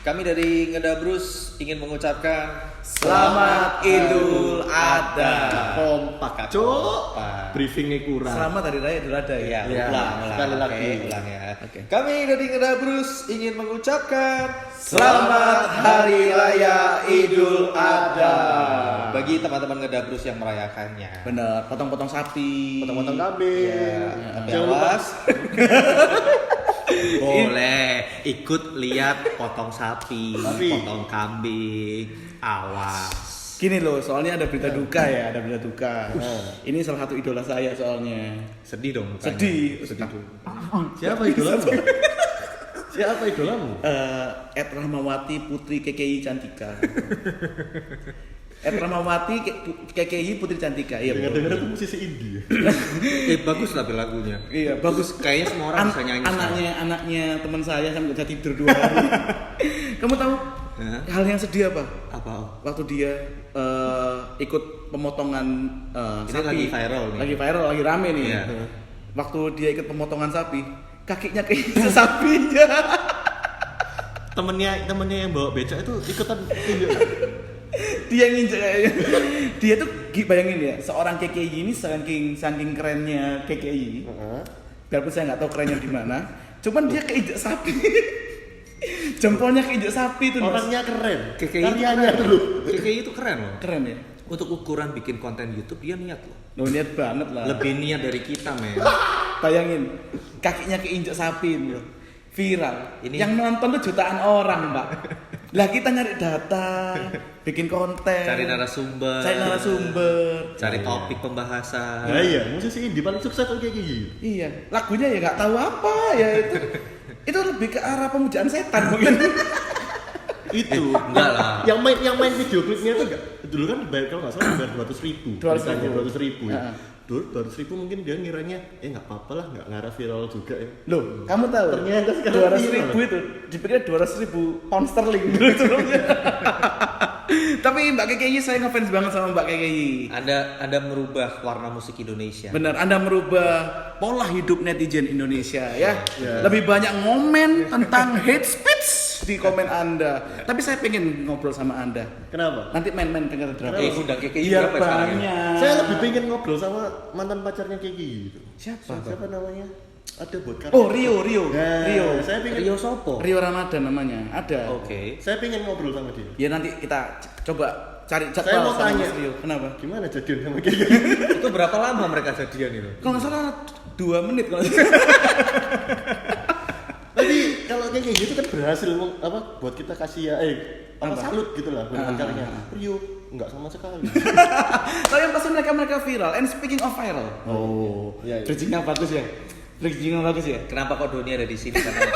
Kami dari Ngedabrus ingin mengucapkan Selamat Idul Adha. Kompak, cok. Briefingnya kurang. Selamat Hari Raya Idul Adha ya. Ya, ulang. sekali lagi. Ulang ya. Oke. Kami dari Ngedabrus ingin mengucapkan Selamat Hari Raya Idul Adha. bagi teman-teman Ngedabrus yang merayakannya. Bener, potong-potong sapi. Potong-potong kambing. Ya, Jangan lupa. awas. Boleh ikut lihat potong sapi, potong kambing, awas. Gini loh, soalnya ada berita duka ya, ada berita duka. Ini salah satu idola saya soalnya. Sedih dong mukanya. Sedih. Siapa idolamu? Siapa idolamu? Ed Rahmawati Putri KKI Cantika. Ed Rahmawati KKI Putri Cantika. Iya. Dengar-dengar itu musisi indie. Bagus lah lagunya. Iya, bagus. Kayaknya semua orang bisa nyanyi. Anaknya teman saya sampai bisa tidur 2 hari. Kamu tahu hal yang sedih apa? Apa? Waktu dia ikut pemotongan Ini sapi. lagi viral nih. Lagi viral, lagi rame nih. Iya. Waktu dia ikut pemotongan sapi, kakinya keinjak sapinya. Temennya yang bawa becak itu ikutan tinju. Dia nginjek kayaknya. Dia tuh bayangin ya, seorang KKI ini saking kerennya KKI. Biarpun saya nggak tahu kerennya di mana, cuman dia keinjek sapi. Jempolnya keinjek sapi tuh. Mas. Orangnya keren. Karyanya dulu. KKI itu keren loh. Keren ya. Untuk ukuran bikin konten YouTube dia niat loh. Loh, niat banget lah. Lebih niat dari kita, men. Bayangin, kakinya keinjek sapi loh. Viral. Ini- Yang nonton tuh jutaan orang, Mbak. Lah kita nyari data, bikin konten, Cari narasumber. Cari topik pembahasan. Nah iya, musisi indie paling sukses tuh kayak gitu. Iya, lagunya ya nggak tahu apa ya itu lebih ke arah pemujaan setan mungkin. Itu enggak lah. Yang main video klipnya tuh dulu kan dibayar kalau nggak salah dibayar 200.000. 200.000 ya. 200.000 mungkin dia ngiranya nggak apa-apa lah, nggak ngarah viral juga ya. Loh, kamu tahu? Ternyata sekarang 200.000 itu dipikir 200.000 pound sterling dulu sebelumnya. Tapi Mbak KKI saya ngefans banget sama Mbak KKI. Anda merubah warna musik Indonesia. Benar, Anda merubah pola hidup netizen Indonesia ya. Lebih banyak ngomen tentang hate speech di komen Anda. Tapi saya pengen ngobrol sama Anda. Kenapa? Nanti main-main ke drama. Undang KKI Biar berapa sekarang ya? banyak. Saya lebih pengen ngobrol sama mantan pacarnya kayak gitu. Siapa? Siapa namanya? Ada buat karya. Oh, Rio. Nah, Rio. Saya pengen Rio Sopo. Rio Ramadan namanya. Ada. Oke. Saya pengen ngobrol sama dia. Ya nanti kita coba cari Saya jadwal mau sama tanya. Mas Rio. Kenapa? Gimana jadian sama kayak gitu? Itu berapa lama mereka jadian itu? Kalau nggak salah 2 menit kalau nggak salah. Tapi kalau kayak gitu kan berhasil apa buat kita kasih ya Apa? salut gitu lah buat pacarnya. Rio enggak sama sekali. Tapi yang pasti mereka viral. And speaking of viral. Oh, iya. Bridging-nya bagus ya. Bridging-nya bagus ya. Kenapa kok Doni ada di sini? Karena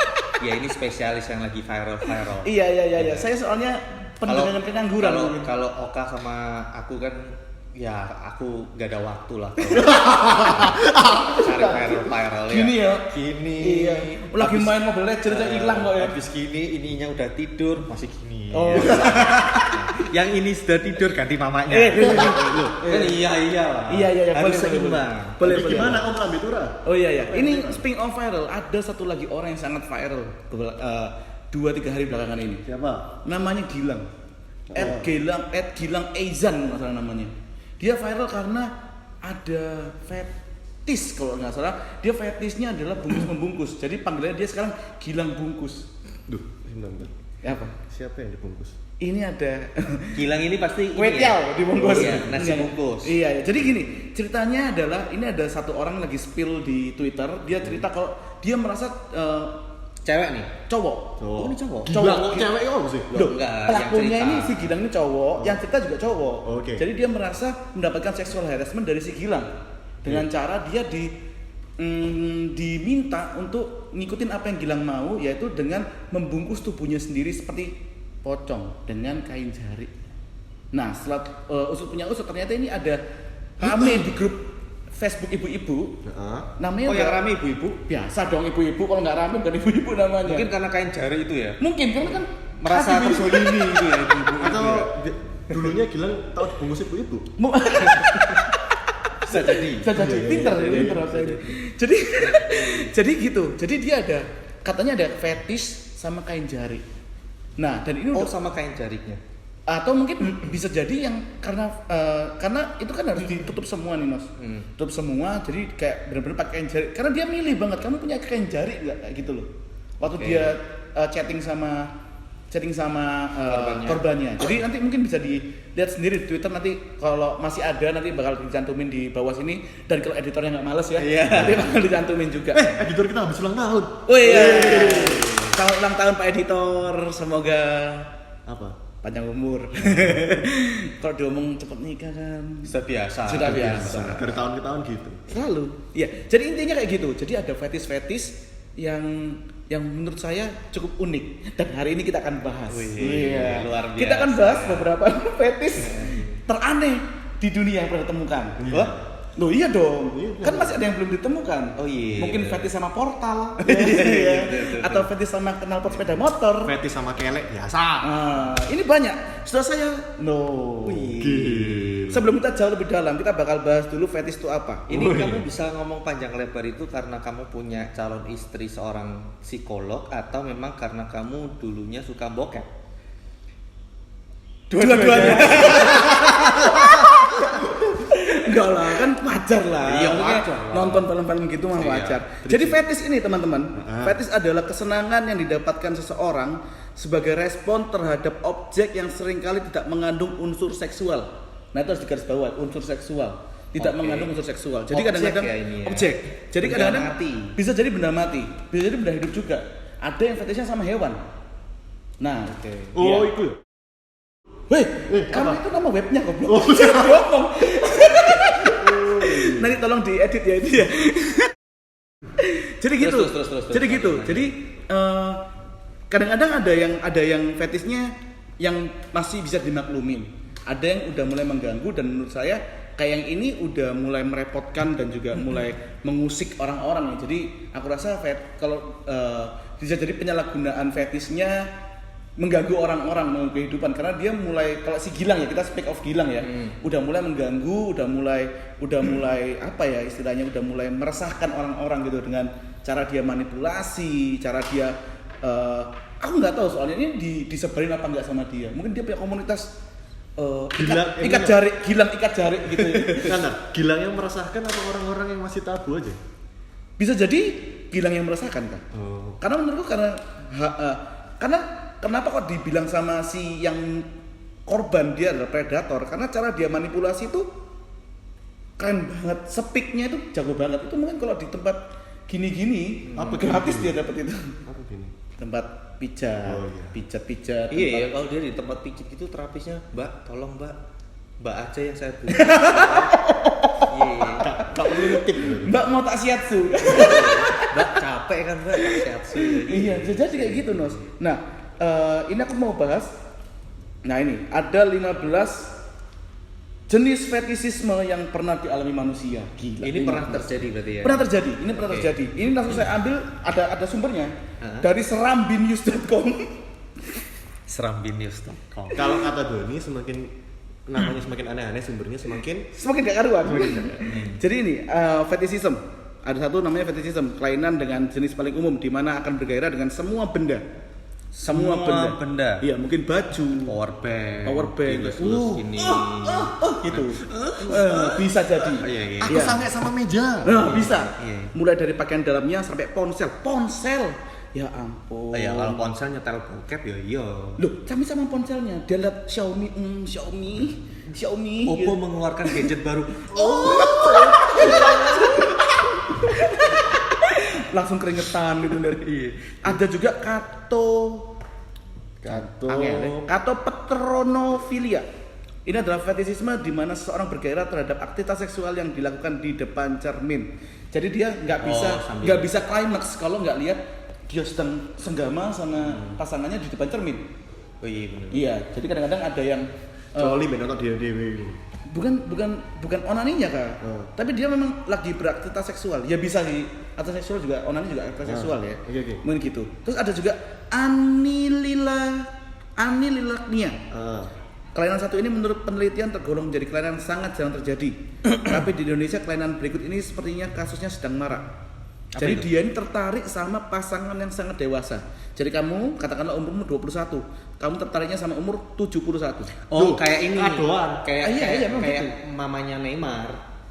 ya ini spesialis yang lagi viral. Iya. Saya soalnya pendengar pengangguran. mungkin. Kalau Oka sama aku kan ya aku gak ada waktu lah. Cari viral ya. Gini ya. Gini. Iya. Lagi main Mobile Legends aja hilang kok ya. Habis gini ininya udah tidur masih gini. Oh. Yang ini sudah tidur ganti mamanya. Kan iya lah. Iya. Harus Boleh, seimbang. Boleh. Gimana Om Rambitura? Oh iya. Ini speaking of viral, ada satu lagi orang yang sangat viral 2-3 hari belakangan ini. Siapa? Namanya Gilang. Gilang Eizan masalah namanya. Dia viral karena ada fetis kalau nggak salah. Dia fetisnya adalah bungkus membungkus. Jadi panggilannya dia sekarang Gilang Bungkus. Duh, bentar. Apa? Siapa yang dibungkus? Ini ada Gilang ini pasti kue ini ya? tiaw dibungkus. Iya, nasi Enggak. bungkus. Iya. Jadi gini, ceritanya adalah ini ada satu orang lagi spill di Twitter. Dia cerita kalau dia merasa Cewek nih. cowok. Oh, ini cowok. Gilang kok cewek apa sih? Loh, enggak, pelakunya yang ini cerita. si Gilang ini cowok, yang cerita juga cowok. Oke. Jadi dia merasa mendapatkan seksual harassment dari si Gilang dengan cara dia diminta untuk ngikutin apa yang Gilang mau, yaitu dengan membungkus tubuhnya sendiri seperti pocong dengan kain jari. Nah, setelah usut punya usut ternyata ini ada rame di grup Facebook ibu-ibu. Namanya Oh yang rame ibu-ibu? biasa dong ibu-ibu, kalau nggak rame bukan ibu-ibu namanya. Mungkin karena kain jari itu ya? Mungkin karena kan Merasa hati- terzolimi gitu ya ibu-ibu. Atau dulunya Gilang tahu dibungkus ibu-ibu? Mu- Bisa jadi. Bisa jadi pinter saya ini. Jadi gitu. Jadi dia ada katanya ada fetish sama kain jari. Nah, dan ini sama kain jariknya. atau mungkin bisa jadi yang karena itu kan harus ditutup semua nih Mas. Tutup semua, jadi kayak benar-benar pakai kain jarik. Karena dia milih banget, kamu punya kain jarik nggak kayak gitu loh. Waktu dia chatting sama korbannya. Jadi nanti mungkin bisa dilihat sendiri di Twitter, nanti kalau masih ada nanti bakal dicantumin di bawah sini, dan kalau editornya nggak males ya, nanti bakal dicantumin juga. Editor kita habis ulang tahun. Oh iya. Selamat ulang tahun Pak Editor, semoga Apa? panjang umur. Kalau diomong cepet nikah kan Sudah biasa. Dari tahun ke tahun gitu. selalu. Iya. Jadi intinya kayak gitu. Jadi ada fetis yang menurut saya cukup unik, dan hari ini kita akan bahas. Luar biasa. Kita akan bahas beberapa fetis teraneh di dunia yang pernah ditemukan. Loh iya dong, kan masih ada yang belum ditemukan. Oh iya. Mungkin fetis sama portal, atau fetis sama knalpot sepeda motor. Fetis sama kelek biasa. Ini banyak. Setelah saya, sebelum kita jauh lebih dalam, kita bakal bahas dulu fetis itu apa. Ini kamu bisa ngomong panjang lebar itu karena kamu punya calon istri seorang psikolog, atau memang karena kamu dulunya suka bokep? Dua-duanya. Enggak lah, kan wajar lah. Iya, Maksudnya wajar lah. nonton film-film gitu mah wajar. Jadi fetis ini teman-teman, fetis adalah kesenangan yang didapatkan seseorang sebagai respon terhadap objek yang seringkali tidak mengandung unsur seksual. Nah itu harus digarisbawahi, unsur seksual. Tidak mengandung unsur seksual. Jadi Objek kadang-kadang ya ini ya. objek. Jadi Benda kadang-kadang mati. bisa jadi benda mati, bisa jadi benda hidup juga. Ada yang fetisnya sama hewan. Nah, Oh, itu ya? weh, kamu itu nama webnya goblok. Jangan ngomong. Nanti tolong diedit ya itu ya. Jadi gitu. Terus. Jadi gitu. Jadi kadang-kadang ada yang fetisnya yang masih bisa dimaklumin. Ada yang udah mulai mengganggu, dan menurut saya kayak yang ini udah mulai merepotkan dan juga mulai mengusik orang-orang ya. Jadi aku rasa kalau bisa jadi penyalahgunaan fetisnya mengganggu orang-orang, mengganggu kehidupan, karena dia mulai, kalau si Gilang ya, kita speak of Gilang ya, udah mulai mengganggu, udah mulai apa ya istilahnya, udah mulai meresahkan orang-orang gitu dengan cara dia manipulasi, cara dia aku nggak tahu soalnya ini disebarin apa nggak sama dia. Mungkin dia punya komunitas ikat jarik, Gilang ikat jarik gitu ya. Gilang yang meresahkan atau orang-orang yang masih tabu aja? Bisa jadi Gilang yang meresahkan kan? Karena menurutku karena kenapa kok dibilang sama si yang korban dia adalah predator? Karena cara dia manipulasi itu keren banget, speaknya itu jago banget. Itu mungkin kalau di tempat gini-gini gratis dia dapat itu. Apa gini? Tempat pijat, pijat. Iya ya, kalau dia di tempat pijit itu terapisnya, Mbak, tolong Mbak aja yang saya beli. Iya. Tak perlu ngetip. Mbak mau tak shiatsu. Mbak capek kan Mbak, tak shiatsu. Iya, jadi kayak gitu Nos. Nah, ini aku mau bahas. Nah ini ada 15 jenis fetisisme yang pernah dialami manusia. Gila. Ini pernah terjadi berarti ya? Pernah terjadi. Ini pernah terjadi. Ini langsung saya ambil, ada sumbernya dari serambinews.com. Serambinews.com. Kalau kata Doni, semakin namanya semakin aneh-aneh, sumbernya semakin gak karuan. Jadi ini fetisism. Ada satu namanya fetisism, kelainan dengan jenis paling umum di mana akan bergairah dengan semua benda. Semua benda. Iya, mungkin baju, power bank, ini. gitu. Bisa jadi. Iya. aku sange sama meja. Nah, bisa. Iya. Mulai dari pakaian dalamnya sampai ponsel. Ya ampun. Ya kalau ponsel nyetel bokep ya iya. Loh, kami sama ponselnya. Dia lihat Xiaomi. Oppo mengeluarkan gadget baru. Langsung keringetan gitu dari. Ada juga kato peteronofilia. Ini adalah fetisisme di mana seseorang bergairah terhadap aktivitas seksual yang dilakukan di depan cermin. Jadi dia nggak bisa klimaks kalau nggak lihat dia sedang senggama sama pasangannya di depan cermin. Oh iya benar. Iya, jadi kadang-kadang ada yang Coli bener atau dia bukan onaninya Kak. Tapi dia memang lagi beraktivitas seksual. Ya bisa sih, aktivitas seksual juga, onani juga aktivitas seksual ya. Okay. Mungkin gitu. Terus ada juga anililaknia. Kelainan satu ini menurut penelitian tergolong menjadi kelainan sangat jarang terjadi. Tapi di Indonesia kelainan berikut ini sepertinya kasusnya sedang marak. Jadi dia ini tertarik sama pasangan yang sangat dewasa. Jadi kamu katakanlah umurmu 21, kamu tertariknya sama umur 71. Oh, kayak ini. Aduan. Kayak memang kayak gitu. mamanya Neymar.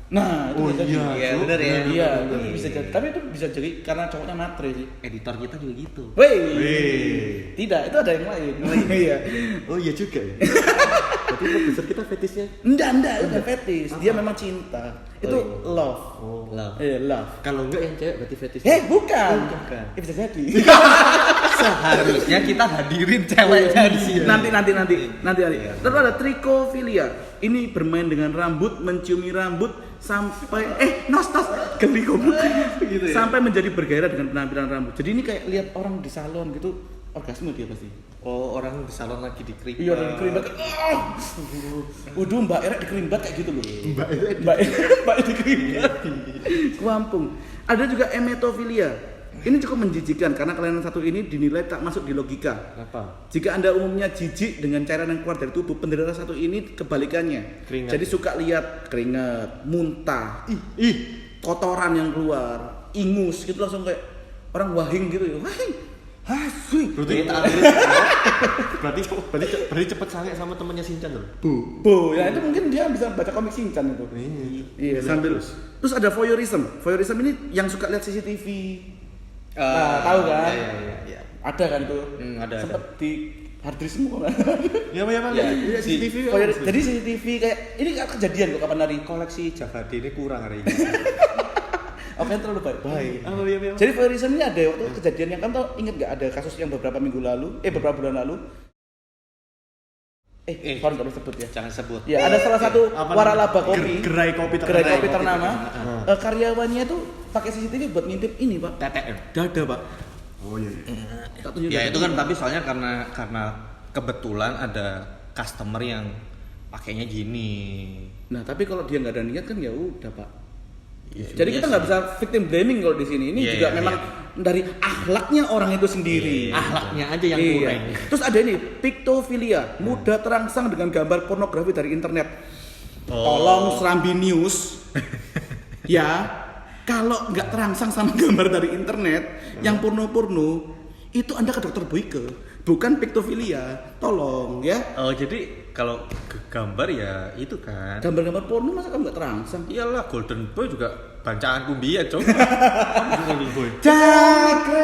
Nah, itu bisa jadi. Iya, benar ya. Iya, itu bisa jadi. Tapi itu bisa jadi karena cowoknya matre sih. Editor kita juga gitu. Wih. Tidak, itu ada yang lain. Iya. Oh iya juga ya. Berarti produser kita fetishnya. Enggak, itu bukan fetish. Dia memang cinta. Itu love. Oh. Love. Iya, love. Kalau enggak yang cewek berarti fetish. Bukan. Bukan. Bisa jadi. Seharusnya kita hadirin ceweknya di sini. Nanti. Terus ada trichofilia. Ini bermain dengan rambut, menciumi rambut sampai nos geli goblok gitu ya. Sampai menjadi bergairah dengan penampilan rambut. Jadi ini kayak lihat orang di salon gitu, orgasme dia pasti. Oh, orang di salon lagi di krim. Iya, lagi kerimbat. Waduh, Mbak Era di kerimbat kayak gitu loh. Mbak di kerimbat. Kuampung. Ada juga emetofilia. Ini cukup menjijikan karena kelainan satu ini dinilai tak masuk di logika. Apa? Jika Anda umumnya jijik dengan cairan yang keluar dari tubuh, penderita satu ini kebalikannya. Keringat. Jadi suka lihat keringat, muntah, kotoran yang keluar, ingus gitu langsung kayak orang wahing gitu ya. Wahing. Hasui. Berarti cepet sange sama temannya Shinchan loh. Bu, ya itu mungkin dia bisa baca komik Shinchan itu. Iya, sambil terus ada voyeurism. Voyeurism ini yang suka lihat CCTV. Tahu kan? Iya. Ada kan itu? Ada. Sempet di hard disk semua kan? Iya, Iya, CCTV. Jadi CCTV kayak ini kejadian kok kapan hari? Koleksi Java D ini kurang hari ini. Apa yang terlalu baik? Iya. Jadi voyeurism ini ada waktu kejadian yang kamu tahu ingat nggak ada kasus yang beberapa minggu lalu, beberapa bulan lalu? Sorry nggak boleh sebut ya. Jangan sebut. Ya ada salah satu Apa waralaba namanya? kopi, Gerai kopi ternama. Karyawannya tuh pakai CCTV buat ngintip ini pak. TTM. Dada pak. Oh iya. Tak tunjuk Ya dada. itu kan tapi soalnya karena kebetulan ada customer yang pakainya gini. Nah tapi kalau dia nggak ada niat kan ya udah pak. Iya, Jadi kita nggak bisa victim blaming kalau di sini. Ini Iya, juga iya, memang dari akhlaknya orang itu sendiri. Ahlaknya aja yang Iya. kurang. Terus ada ini pictophilia, mudah terangsang dengan gambar pornografi dari internet. Tolong Serambi News. Ya, kalau nggak terangsang sama gambar dari internet yang porno-porno, itu Anda ke dokter Boyke, bukan pictophilia. Tolong ya. Oh jadi kalau gambar ya itu kan. Gambar-gambar porno masa kamu nggak terangsang? Iyalah Golden Boy juga bancaan kumbiya coba. Golden Boy. Astaga.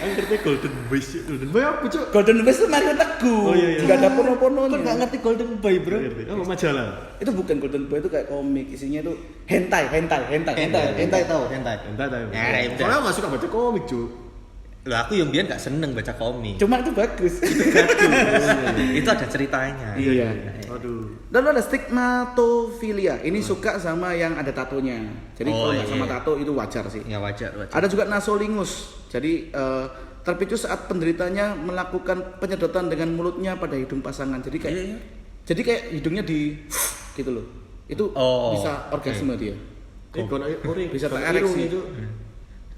Ngerti Golden Boy sih. Golden Boy apa, Cuk? Golden Boy itu Mario Teguh. Oh, iya. Nggak ada porno-pornonya. Kan nggak ngerti Golden Boy bro. Oh, majalah. Itu bukan Golden Boy, itu kayak komik, isinya itu hentai. Tahu hentai. Entah tahu. Ya, udah. Soalnya nggak suka baca komik, Cuk. Lah aku yang biar nggak seneng baca komik. Cuma itu bagus. Itu ada ceritanya. Iya. Aduh. Lalu ada stigmatophilia. Ini suka sama yang ada tatonya. Jadi Oh, kalau nggak iya. sama tato itu wajar sih. Ya wajar. Ada juga nasolingus. Jadi terpicu saat penderitanya melakukan penyedotan dengan mulutnya pada hidung pasangan. Jadi kayak Iya. jadi kayak hidungnya di gitu loh. Itu bisa orgasme dia. Kono ori Bisa kono tereksi. irung itu.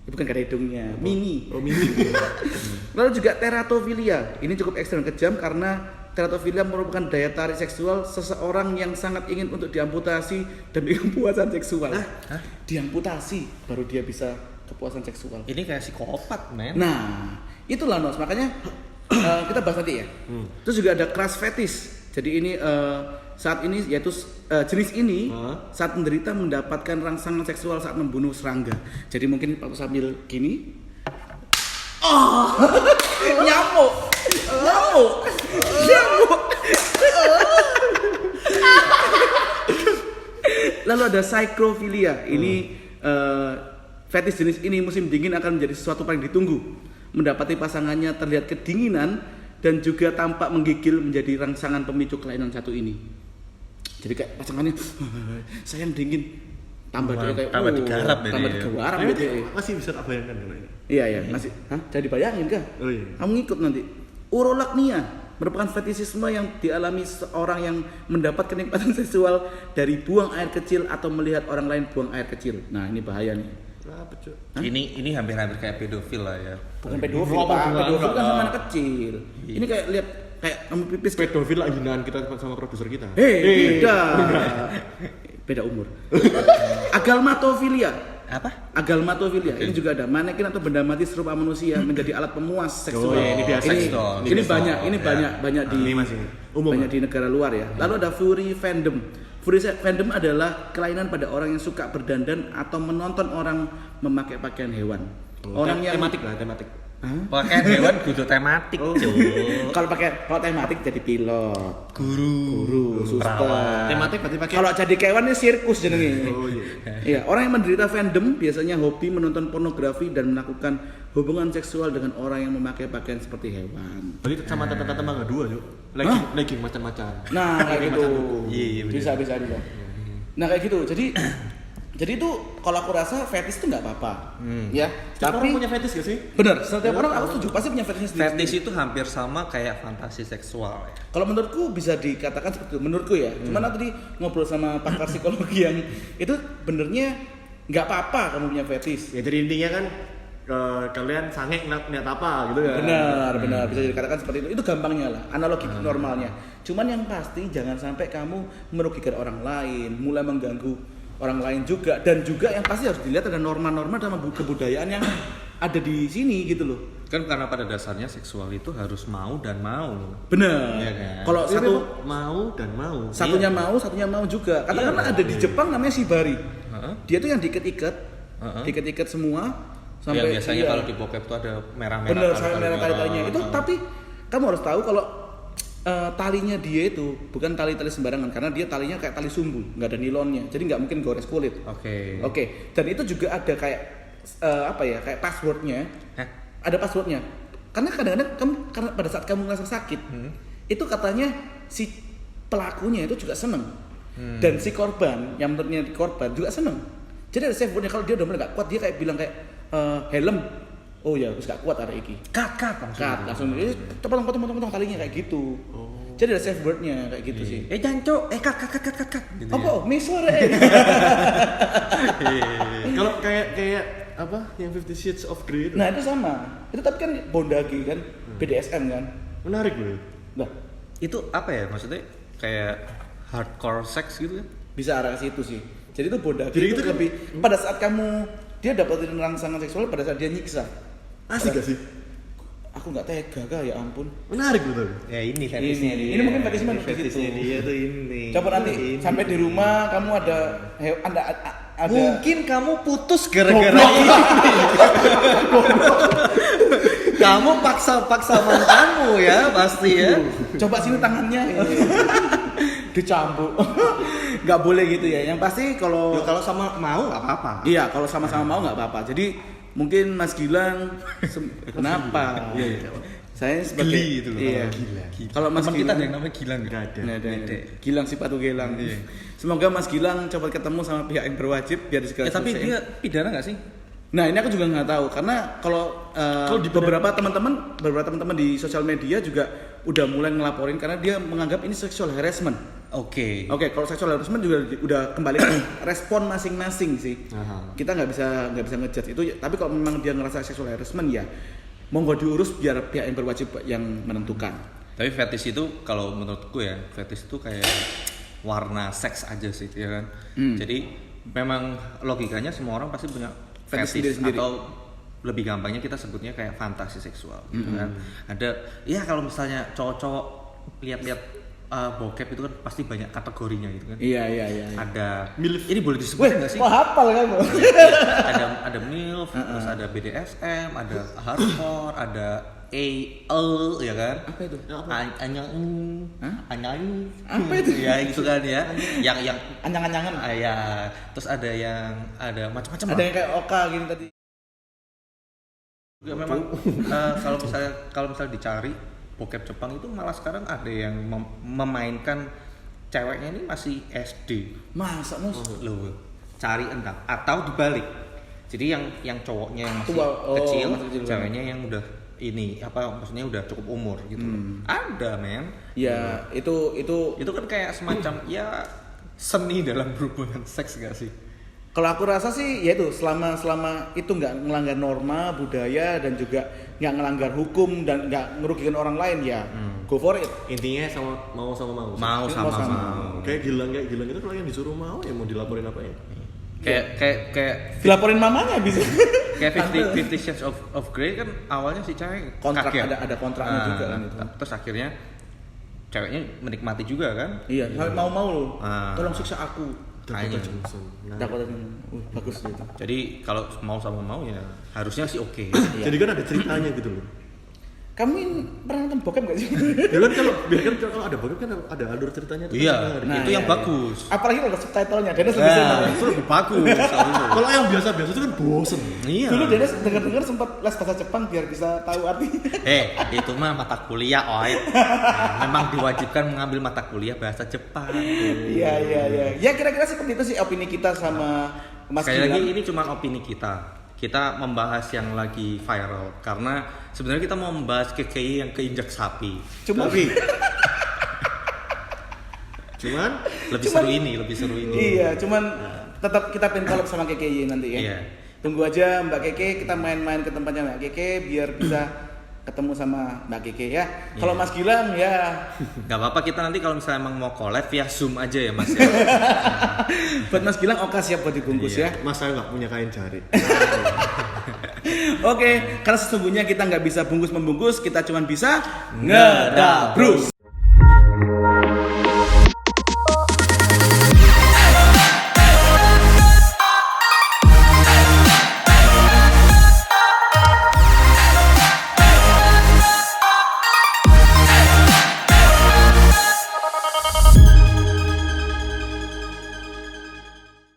Bukan gak ada hidungnya, mini. Oh, mini. Lalu juga teratophilia. Ini cukup ekstrem kejam karena teratophilia merupakan daya tarik seksual seseorang yang sangat ingin untuk diamputasi demi kepuasan seksual. Diamputasi baru dia bisa kepuasan seksual. Ini kayak psikopat men. Nah, itulah Nos. Makanya kita bahas nanti ya. Terus juga ada crush fetish. Jadi ini saat ini yaitu jenis ini saat penderita mendapatkan rangsangan seksual saat membunuh serangga. Jadi mungkin waktu sambil gini, nyamuk. Lalu ada psychrophilia. Ini fetish jenis ini musim dingin akan menjadi sesuatu paling ditunggu. Mendapati pasangannya terlihat kedinginan dan juga tampak menggigil menjadi rangsangan pemicu kelainan satu ini. Jadi kayak pasangannya sayang dingin, tambah dia kayak tambah digarap ini tambah ya. digarap Ini gitu. masih bisa tak bayangkan kalau ini. Iya masih. Jadi bayangin kah? Oh iya. Kamu ngikut nanti. Urolagnia merupakan fetisisme yang dialami seorang yang mendapat kenikmatan seksual dari buang air kecil atau melihat orang lain buang air kecil. Nah ini bahaya nih. Apa, Cuk? Ini hampir-hampir kayak pedofil lah ya. Bukan pedofil Oh, pak, bukan. pedofil kan sama anak kecil. Ini kayak lihat kayak kamu pipis kayak Pedofil lah hinaan kita sama produser kita. beda. Beda umur. Agalmatophilia. Apa? Agalmatofilia. Ini juga ada manekin atau benda mati serupa manusia menjadi alat pemuas seksual. ini biasa. Ini banyak di ini masih umum. banyak di negara luar ya. Lalu ada furry fandom. Furry fandom adalah kelainan pada orang yang suka berdandan atau menonton orang memakai pakaian hewan. Orang yang tematik. Pakaian hewan kudu tematik. Kalau tematik jadi pilot, guru, suster. Tematik berarti pakai. Kalau jadi kewan ini sirkus jenenge. Oh iya. Iya, orang yang menderita fandom biasanya hobi menonton pornografi dan melakukan hubungan seksual dengan orang yang memakai pakaian seperti hewan. Berarti sama tata mangga 2 yuk. Legging macam-macam. Nah, kayak gitu. Iya, bisa. Nah, kayak gitu. Jadi itu kalau aku rasa fetish itu nggak apa-apa, ya. Tapi orang punya fetish gak sih? Bener, setiap orang aku setuju pasti punya fetishnya sendiri. Fetish itu hampir sama kayak fantasi seksual ya. Kalau menurutku bisa dikatakan seperti itu, menurutku ya. Cuman aku tadi ngobrol sama pakar psikologi yang itu benernya nggak apa-apa kamu punya fetish. Ya jadi intinya kan kalian sange niat apa gitu kan. Benar bisa dikatakan seperti itu. Itu gampangnya lah, analogi normalnya. Cuman yang pasti jangan sampai kamu merugikan orang lain, mulai mengganggu orang lain juga, dan juga yang pasti harus dilihat ada norma-norma dalam kebudayaan yang ada di sini gitu loh. Kan karena pada dasarnya seksual itu harus mau dan mau. Bener. Iya kan? Kalau Satu mau dan mau. satunya mau juga. Katakanlah ada di Jepang namanya shibari. Dia tuh yang diikat-ikat semua sampai biasanya kalau di bokep tuh ada merah-merah. Bener, sampai merah tali-talinya. Itu tapi kamu harus tahu kalau talinya dia itu bukan tali-tali sembarangan karena dia talinya kayak tali sumbu, nggak ada nilonnya, jadi nggak mungkin gores kulit. Oke. Dan itu juga ada kayak kayak passwordnya. Ada passwordnya. Karena kadang-kadang karena pada saat kamu ngerasa sakit, itu katanya si pelakunya itu juga seneng, dan si korban yang menurutnya korban juga seneng. Jadi ada safe wordnya, kalau dia udah mulai nggak kuat dia kayak bilang kayak helm. Oh ya, terus gak kuat hari ini. Cut langsung. Potong talinya kayak gitu. Jadi ada safe wordnya kayak gitu sih. Janco, cut. Gitu apa? Ya? Misor Kalau kayak apa yang 50 Shades of Grey itu? Nah itu sama. Itu tapi kan bondage kan, BDSM kan. Menarik loh. Nah itu apa ya maksudnya kayak hardcore sex gitu kan? Bisa arah ke situ sih. Jadi itu bondage. Jadi itu lebih pada saat kamu dia dapetin rangsangan seksual pada saat dia nyiksa. Asik gak sih? Aku nggak tega kah, ya ampun. Menarik betul. Ya ini fetishnya dia. Ini mungkin fetishnya fetishnya dia tuh ini. Coba nanti sampai di rumah kamu ada mungkin kamu putus gara-gara ini. Kamu paksa mantanmu ya pasti ya. Coba sini tangannya. Dicambuk. Nggak boleh gitu ya. Yang pasti kalau sama mau nggak apa-apa. Iya, kalau sama-sama mau nggak apa-apa. Jadi mungkin Mas Gilang kenapa? Saya sebagai Gili itu loh. Iya. Gila. Kalau Mas Teman Gilang kita ada yang namanya Gilang Nggak ada. Gilang si Patu Gilang. Iya. Semoga Mas Gilang cepat ketemu sama pihak yang berwajib biar segera Tapi selesai. dia pidana nggak sih? Nah ini aku juga nggak tahu karena kalau di beberapa teman-teman di sosial media juga udah mulai ngelaporin karena dia menganggap ini sexual harassment. Oke, kalau sexual harassment juga udah kembali ke respon masing-masing sih. Kita nggak bisa ngejudge itu. Tapi kalau memang dia ngerasa sexual harassment ya monggo diurus biar pihak yang berwajib yang menentukan. Tapi fetish itu kalau menurutku ya fetish itu kayak warna seks aja sih ya kan. Jadi memang logikanya semua orang pasti punya fetish sendiri-sendiri. Atau lebih gampangnya kita sebutnya kayak fantasi seksual gitu kan. Ada ya kalau misalnya cowok-cowok lihat-lihat bokep itu kan pasti banyak kategorinya gitu kan. Iya. Ada MILF. ini boleh disebutin nggak sih? Wah hafal kamu. ada MILF, terus ada BDSM, ada hardcore, ada AL ya kan? Apa itu? Anyang. Apa itu? Ya itu kan ya. Yang Anyang-anyangan. ya. Terus ada macam-macam. Ada yang kayak Oka gini tadi. Ya, memang kalau misalnya dicari bokep Jepang itu malah sekarang ada yang memainkan ceweknya ini masih SD. Masa Mus? Loh, cari entah atau dibalik. Jadi yang cowoknya yang masih kecil, ceweknya yang udah maksudnya udah cukup umur gitu. Ada men. Ya itu kan kayak semacam ya seni dalam berhubungan seks gak sih? kalau aku rasa sih ya itu selama itu nggak melanggar norma budaya dan juga nggak melanggar hukum dan nggak merugikan orang lain ya go for it. Intinya mau. Mau. Kayak Gilang itu kalau yang disuruh mau ya mau dilaporin apa ya? Kayak dilaporin mamanya bisa. Kayak 50 Shades of Grey kan awalnya si cewek kontrak kaget. ada kontraknya juga kan itu. Terus akhirnya ceweknya menikmati juga kan? Iya, mau lo. Tolong siksa aku. Kayaknya Dakota Johnson. Bagus itu. Jadi kalau mau sama mau ya harusnya sih oke. Jadi kan ada ceritanya gitu loh. Kamu pernah nonton bokep nggak sih? Ya kan kalau ada bokep kan ada alur ceritanya. Iya, itu yang bagus. Apalagi ada subtitlenya, Dennis lebih senang. Itu lebih bagus. Kalau yang biasa-biasa itu kan bosen. Iya. Dulu Dennis dengar sempat les bahasa Jepang biar bisa tahu arti. Itu mah mata kuliah, memang diwajibkan mengambil mata kuliah bahasa Jepang. Iya. Ya kira-kira seperti itu sih opini kita sama Mas Sekali lagi ini cuma opini kita. Kita membahas yang lagi viral karena sebenarnya kita mau membahas KKI yang keinjak sapi. Cuman lebih seru ini. Iya, cuman tetap kita pengen collab sama KKI nanti ya. Iya. Tunggu aja Mbak Keke, kita main-main ke tempatnya Mbak Keke biar bisa ketemu sama Mbak Keke ya. Kalau Mas Gilang ya nggak apa-apa, kita nanti kalau misalnya emang mau collab via Zoom aja ya Mas ya. Buat Mas Gilang oke siap buat dibungkus ya. Mas saya nggak punya kain jari. Oke, karena sesungguhnya kita nggak bisa bungkus-membungkus, kita cuma bisa ngedabrus.